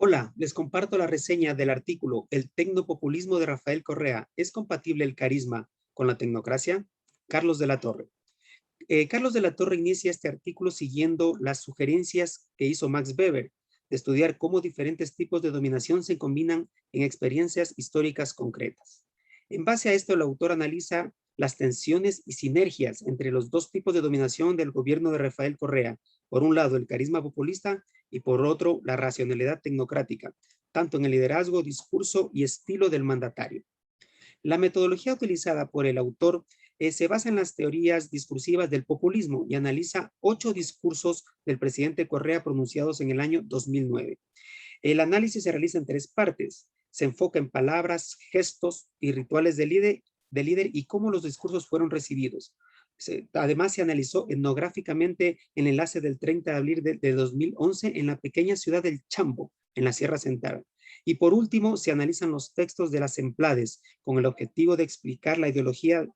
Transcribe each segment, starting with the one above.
Hola, les comparto la reseña del artículo El tecnopopulismo de Rafael Correa. ¿Es compatible el carisma con la tecnocracia? Carlos de la Torre. Carlos de la Torre inicia este artículo siguiendo las sugerencias que hizo Max Weber de estudiar cómo diferentes tipos de dominación se combinan en experiencias históricas concretas. En base a esto, el autor analiza las tensiones y sinergias entre los dos tipos de dominación del gobierno de Rafael Correa. Por un lado, el carisma populista y por otro, la racionalidad tecnocrática, tanto en el liderazgo, discurso y estilo del mandatario. La metodología utilizada por el autor se basa en las teorías discursivas del populismo y analiza 8 discursos del presidente Correa pronunciados en el año 2009. El análisis se realiza en 3 partes. Se enfoca en palabras, gestos y rituales del líder y cómo los discursos fueron recibidos. Además, se analizó etnográficamente el enlace del 30 de abril de 2011 en la pequeña ciudad del Chambo, en la Sierra Central. Y por último, se analizan los textos de las Emplades con el objetivo de explicar la ideología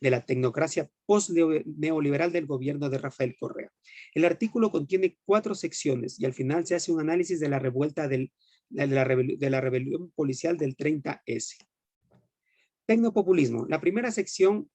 de la tecnocracia post-neoliberal del gobierno de Rafael Correa. El artículo contiene 4 secciones y al final se hace un análisis de la revuelta de la rebelión policial del 30S. Tecnopopulismo. La primera sección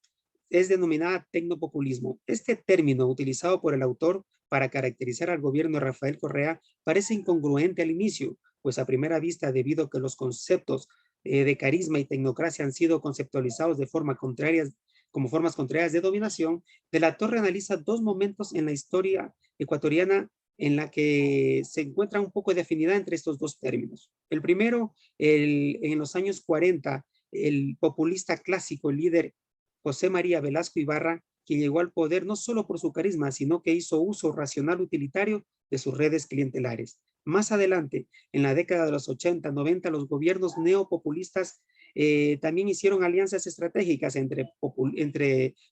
es denominada tecnopopulismo. Este término utilizado por el autor para caracterizar al gobierno de Rafael Correa parece incongruente al inicio, pues a primera vista, debido a que los conceptos de carisma y tecnocracia han sido conceptualizados de forma contraria, como formas contrarias de dominación, de la Torre analiza 2 momentos en la historia ecuatoriana en la que se encuentra un poco de afinidad entre estos 2 términos. El primero, en los años 40, el populista clásico, el líder José María Velasco Ibarra, que llegó al poder no solo por su carisma, sino que hizo uso racional utilitario de sus redes clientelares. Más adelante, en la década de los 80, 90, los gobiernos neopopulistas también hicieron alianzas estratégicas entre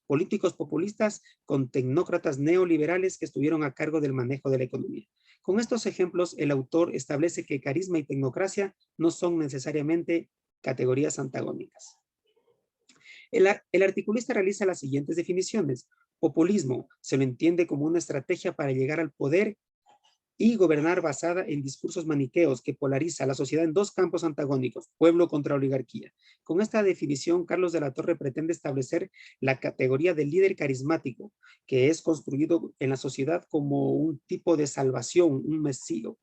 políticos populistas con tecnócratas neoliberales que estuvieron a cargo del manejo de la economía. Con estos ejemplos, el autor establece que carisma y tecnocracia no son necesariamente categorías antagónicas. El articulista realiza las siguientes definiciones. Populismo se lo entiende como una estrategia para llegar al poder y gobernar basada en discursos maniqueos que polariza a la sociedad en 2 campos antagónicos, pueblo contra oligarquía. Con esta definición, Carlos de la Torre pretende establecer la categoría del líder carismático, que es construido en la sociedad como un tipo de salvación,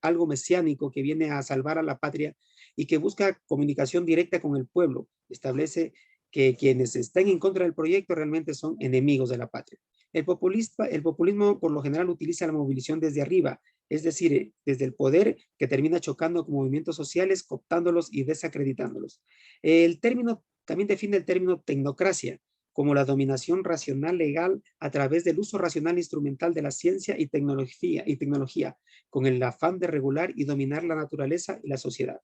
algo mesiánico que viene a salvar a la patria y que busca comunicación directa con el pueblo. Establece que quienes estén en contra del proyecto realmente son enemigos de la patria. El populismo por lo general utiliza la movilización desde arriba, es decir, desde el poder que termina chocando con movimientos sociales, cooptándolos y desacreditándolos. El término también define el término tecnocracia como la dominación racional legal a través del uso racional instrumental de la ciencia y tecnología con el afán de regular y dominar la naturaleza y la sociedad.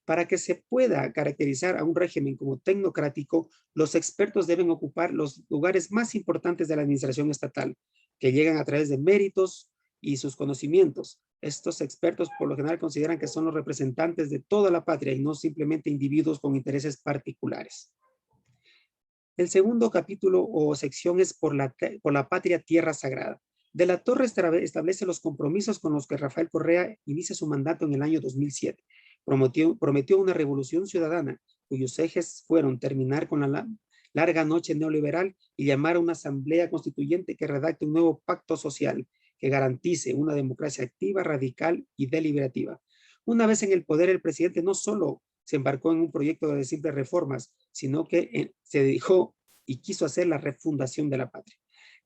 Para que se pueda caracterizar a un régimen como tecnocrático, los expertos deben ocupar los lugares más importantes de la administración estatal, que llegan a través de méritos y sus conocimientos. Estos expertos por lo general consideran que son los representantes de toda la patria y no simplemente individuos con intereses particulares. El segundo capítulo o sección es por la patria tierra sagrada. De la Torre establece los compromisos con los que Rafael Correa inicia su mandato en el año 2007. Prometió una revolución ciudadana cuyos ejes fueron terminar con la larga noche neoliberal y llamar a una asamblea constituyente que redacte un nuevo pacto social que garantice una democracia activa, radical y deliberativa. Una vez en el poder, el presidente no solo se embarcó en un proyecto de simples reformas, sino que se dedicó y quiso hacer la refundación de la patria.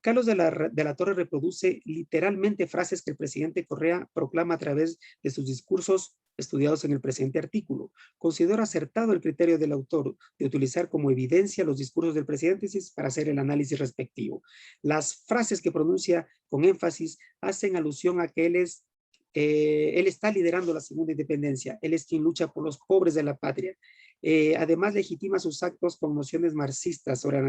Carlos de la Torre reproduce literalmente frases que el presidente Correa proclama a través de sus discursos estudiados en el presente artículo. Considero acertado el criterio del autor de utilizar como evidencia los discursos del presidente para hacer el análisis respectivo. Las frases que pronuncia con énfasis hacen alusión a que él está liderando la segunda independencia, él es quien lucha por los pobres de la patria. Además, legitima sus actos con nociones marxistas sobre la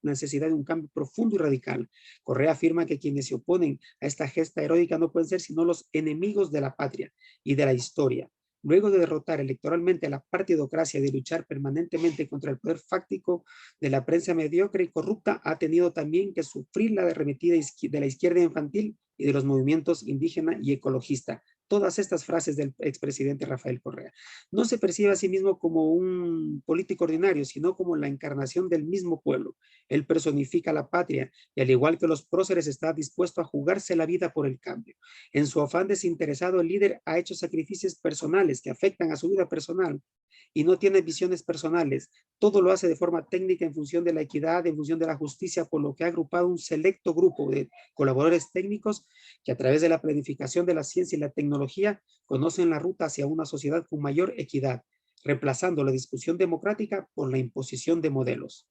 necesidad de un cambio profundo y radical. Correa afirma que quienes se oponen a esta gesta heroica no pueden ser sino los enemigos de la patria y de la historia. Luego de derrotar electoralmente a la partidocracia y de luchar permanentemente contra el poder fáctico de la prensa mediocre y corrupta, ha tenido también que sufrir la arremetida de la izquierda infantil y de los movimientos indígena y ecologista, todas estas frases del expresidente Rafael Correa. No se percibe a sí mismo como un político ordinario, sino como la encarnación del mismo pueblo. Él personifica la patria y al igual que los próceres está dispuesto a jugarse la vida por el cambio. En su afán desinteresado, el líder ha hecho sacrificios personales que afectan a su vida personal y no tiene visiones personales. Todo lo hace de forma técnica en función de la equidad, en función de la justicia, por lo que ha agrupado un selecto grupo de colaboradores técnicos que a través de la planificación de la ciencia y la tecnología conocen la ruta hacia una sociedad con mayor equidad, reemplazando la discusión democrática por la imposición de modelos.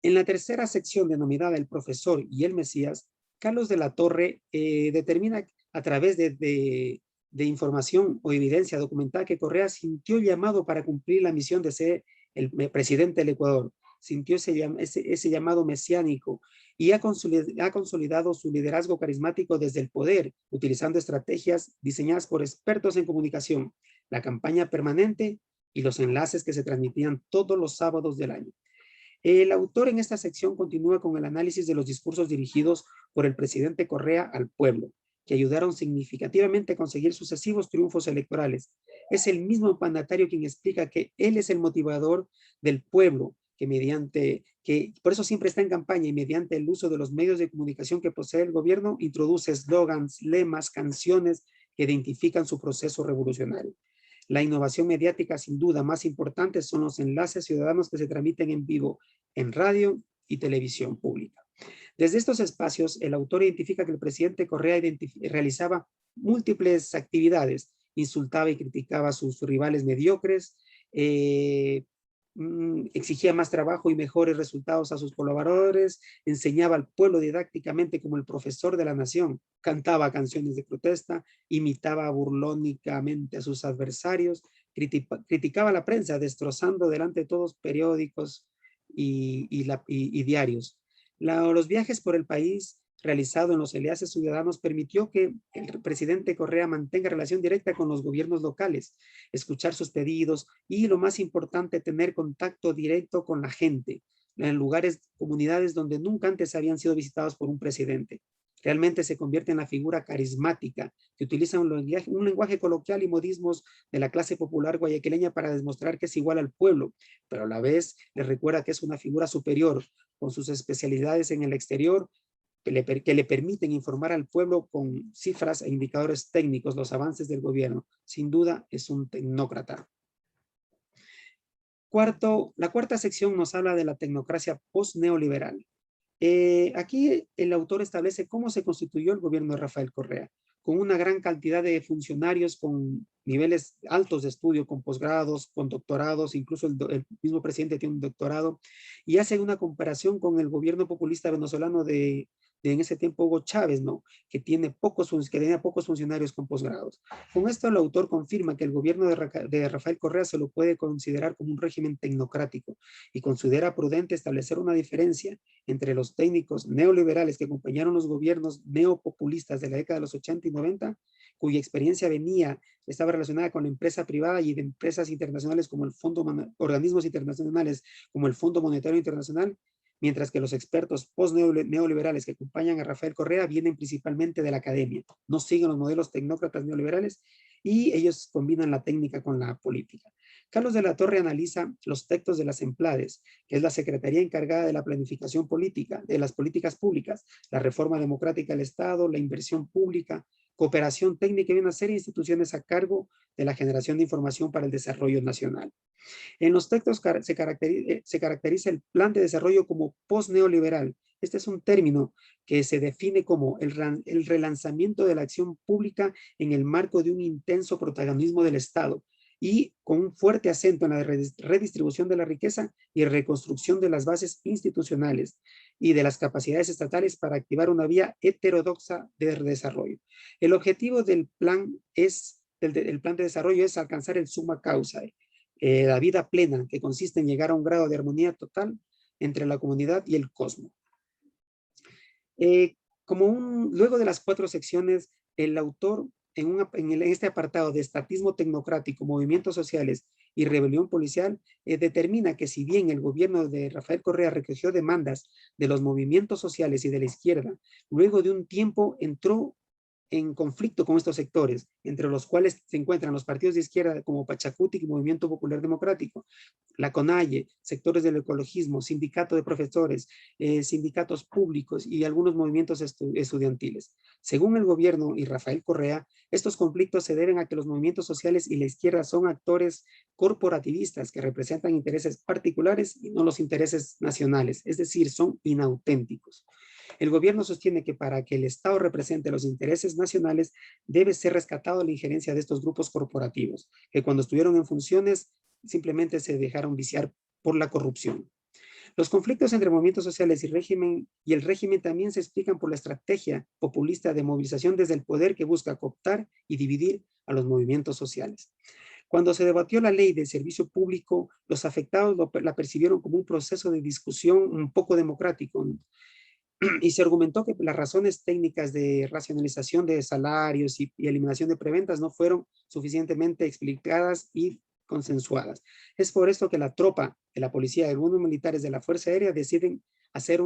En la tercera sección denominada El Profesor y el Mesías, Carlos de la Torre determina a través de información o evidencia documental que Correa sintió llamado para cumplir la misión de ser el presidente del Ecuador. Sintió ese llamado mesiánico y ha consolidado su liderazgo carismático desde el poder, utilizando estrategias diseñadas por expertos en comunicación, la campaña permanente y los enlaces que se transmitían todos los sábados del año. El autor en esta sección continúa con el análisis de los discursos dirigidos por el presidente Correa al pueblo, que ayudaron significativamente a conseguir sucesivos triunfos electorales. Es el mismo mandatario quien explica que él es el motivador del pueblo, que por eso siempre está en campaña y mediante el uso de los medios de comunicación que posee el gobierno, introduce eslogans, lemas, canciones que identifican su proceso revolucionario. La innovación mediática sin duda más importante son los enlaces ciudadanos que se transmiten en vivo en radio y televisión pública. Desde estos espacios, el autor identifica que el presidente Correa realizaba múltiples actividades, insultaba y criticaba a sus rivales mediocres, exigía más trabajo y mejores resultados a sus colaboradores, enseñaba al pueblo didácticamente como el profesor de la nación, cantaba canciones de protesta, imitaba burlónicamente a sus adversarios, criticaba a la prensa, destrozando delante de todos periódicos y diarios. Los viajes por el país realizado en los enlaces ciudadanos permitió que el presidente Correa mantenga relación directa con los gobiernos locales, escuchar sus pedidos y, lo más importante, tener contacto directo con la gente en lugares, comunidades donde nunca antes habían sido visitados por un presidente. Realmente se convierte en la figura carismática que utiliza un lenguaje coloquial y modismos de la clase popular guayaquileña para demostrar que es igual al pueblo, pero a la vez le recuerda que es una figura superior con sus especialidades en el exterior que le permiten informar al pueblo con cifras e indicadores técnicos los avances del gobierno. Sin duda es un tecnócrata. La cuarta sección nos habla de la tecnocracia post-neoliberal. Aquí el autor establece cómo se constituyó el gobierno de Rafael Correa, con una gran cantidad de funcionarios con niveles altos de estudio, con posgrados, con doctorados, incluso el mismo presidente tiene un doctorado, y hace una comparación con el gobierno populista venezolano de en ese tiempo Hugo Chávez, ¿no? Que tenía pocos funcionarios con posgrados. Con esto el autor confirma que el gobierno de Rafael Correa se lo puede considerar como un régimen tecnocrático y considera prudente establecer una diferencia entre los técnicos neoliberales que acompañaron los gobiernos neopopulistas de la década de los 80 y 90, cuya experiencia estaba relacionada con la empresa privada y de empresas internacionales como organismos internacionales como el Fondo Monetario Internacional, mientras que los expertos post-neoliberales que acompañan a Rafael Correa vienen principalmente de la academia, no siguen los modelos tecnócratas neoliberales y ellos combinan la técnica con la política. Carlos de la Torre analiza los textos de las EMPLADES, que es la Secretaría encargada de la planificación política, de las políticas públicas, la reforma democrática del Estado, la inversión pública, cooperación técnica y una serie de instituciones a cargo de la generación de información para el desarrollo nacional. En los textos se caracteriza el plan de desarrollo como post-neoliberal. Este es un término que se define como el relanzamiento de la acción pública en el marco de un intenso protagonismo del Estado y con un fuerte acento en la redistribución de la riqueza y reconstrucción de las bases institucionales y de las capacidades estatales para activar una vía heterodoxa de desarrollo. El objetivo del plan de desarrollo es alcanzar el summa causa, la vida plena, que consiste en llegar a un grado de armonía total entre la comunidad y el cosmos. Luego de las 4 secciones, el autor en este apartado de estatismo tecnocrático, movimientos sociales y rebelión policial, determina que si bien el gobierno de Rafael Correa recogió demandas de los movimientos sociales y de la izquierda, luego de un tiempo entró en conflicto con estos sectores, entre los cuales se encuentran los partidos de izquierda como Pachacutic y Movimiento Popular Democrático, la CONAIE, sectores del ecologismo, sindicato de profesores, sindicatos públicos y algunos movimientos estudiantiles. Según el gobierno y Rafael Correa, estos conflictos se deben a que los movimientos sociales y la izquierda son actores corporativistas que representan intereses particulares y no los intereses nacionales, es decir, son inauténticos. El gobierno sostiene que para que el Estado represente los intereses nacionales debe ser rescatado la injerencia de estos grupos corporativos, que cuando estuvieron en funciones simplemente se dejaron viciar por la corrupción. Los conflictos entre movimientos sociales y el régimen también se explican por la estrategia populista de movilización desde el poder que busca cooptar y dividir a los movimientos sociales. Cuando se debatió la ley de servicio público, los afectados la percibieron como un proceso de discusión un poco democrático, y se argumentó que las razones técnicas de racionalización de salarios y eliminación de preventas no fueron suficientemente explicadas y consensuadas. Es por esto que la tropa de la policía y algunos militares de la Fuerza Aérea deciden hacer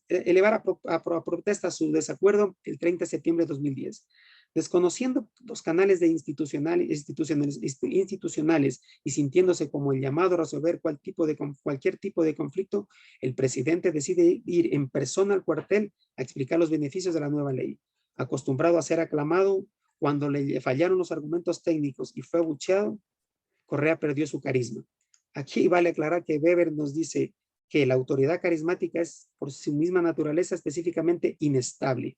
elevar a protesta su desacuerdo el 30 de septiembre de 2010. Desconociendo los canales de institucionales y sintiéndose como el llamado a resolver cualquier tipo de conflicto, el presidente decide ir en persona al cuartel a explicar los beneficios de la nueva ley. Acostumbrado a ser aclamado, cuando le fallaron los argumentos técnicos y fue abucheado, Correa perdió su carisma. Aquí vale aclarar que Weber nos dice que la autoridad carismática es por su misma naturaleza específicamente inestable.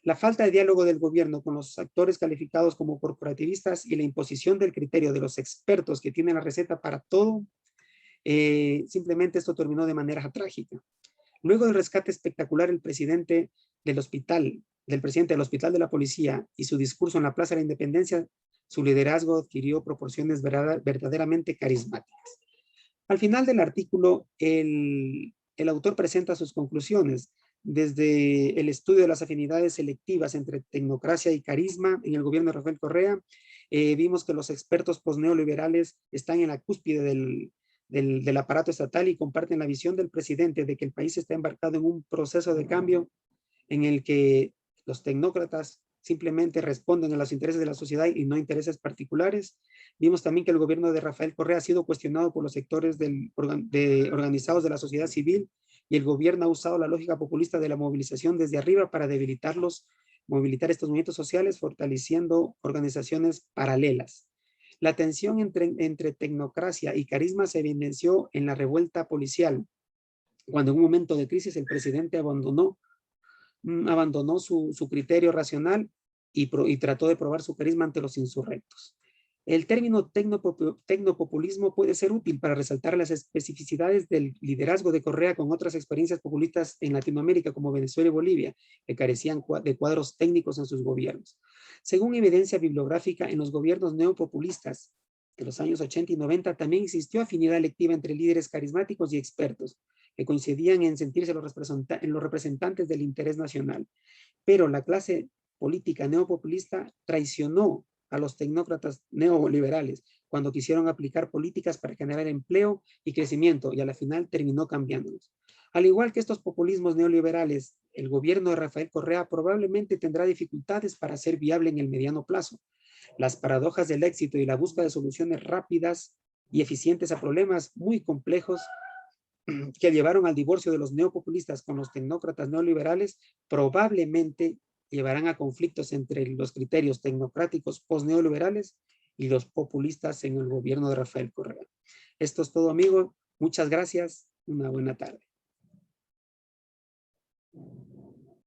La falta de diálogo del gobierno con los actores calificados como corporativistas y la imposición del criterio de los expertos que tienen la receta para todo, simplemente esto terminó de manera trágica. Luego del rescate espectacular del presidente del Hospital de la Policía y su discurso en la Plaza de la Independencia, su liderazgo adquirió proporciones verdaderamente carismáticas. Al final del artículo, el autor presenta sus conclusiones desde el estudio de las afinidades selectivas entre tecnocracia y carisma en el gobierno de Rafael Correa. Vimos que los expertos posneoliberales están en la cúspide del aparato estatal y comparten la visión del presidente de que el país está embarcado en un proceso de cambio en el que los tecnócratas simplemente responden a los intereses de la sociedad y no intereses particulares. Vimos también que el gobierno de Rafael Correa ha sido cuestionado por los sectores organizados de la sociedad civil y el gobierno ha usado la lógica populista de la movilización desde arriba para movilizar estos movimientos sociales, fortaleciendo organizaciones paralelas. La tensión entre tecnocracia y carisma se evidenció en la revuelta policial, cuando en un momento de crisis el presidente abandonó su criterio racional y trató de probar su carisma ante los insurrectos. El término tecnopopulismo puede ser útil para resaltar las especificidades del liderazgo de Correa con otras experiencias populistas en Latinoamérica como Venezuela y Bolivia, que carecían de cuadros técnicos en sus gobiernos. Según evidencia bibliográfica, en los gobiernos neopopulistas de los años 80 y 90 también existió afinidad electiva entre líderes carismáticos y expertos, que coincidían en sentirse los representantes del interés nacional. Pero la clase política neopopulista traicionó a los tecnócratas neoliberales cuando quisieron aplicar políticas para generar empleo y crecimiento y a la final terminó cambiándolos. Al igual que estos populismos neoliberales, el gobierno de Rafael Correa probablemente tendrá dificultades para ser viable en el mediano plazo. Las paradojas del éxito y la búsqueda de soluciones rápidas y eficientes a problemas muy complejos que llevaron al divorcio de los neopopulistas con los tecnócratas neoliberales probablemente llevarán a conflictos entre los criterios tecnocráticos postneoliberales y los populistas en el gobierno de Rafael Correa. Esto es todo, amigo. Muchas gracias. Una buena tarde.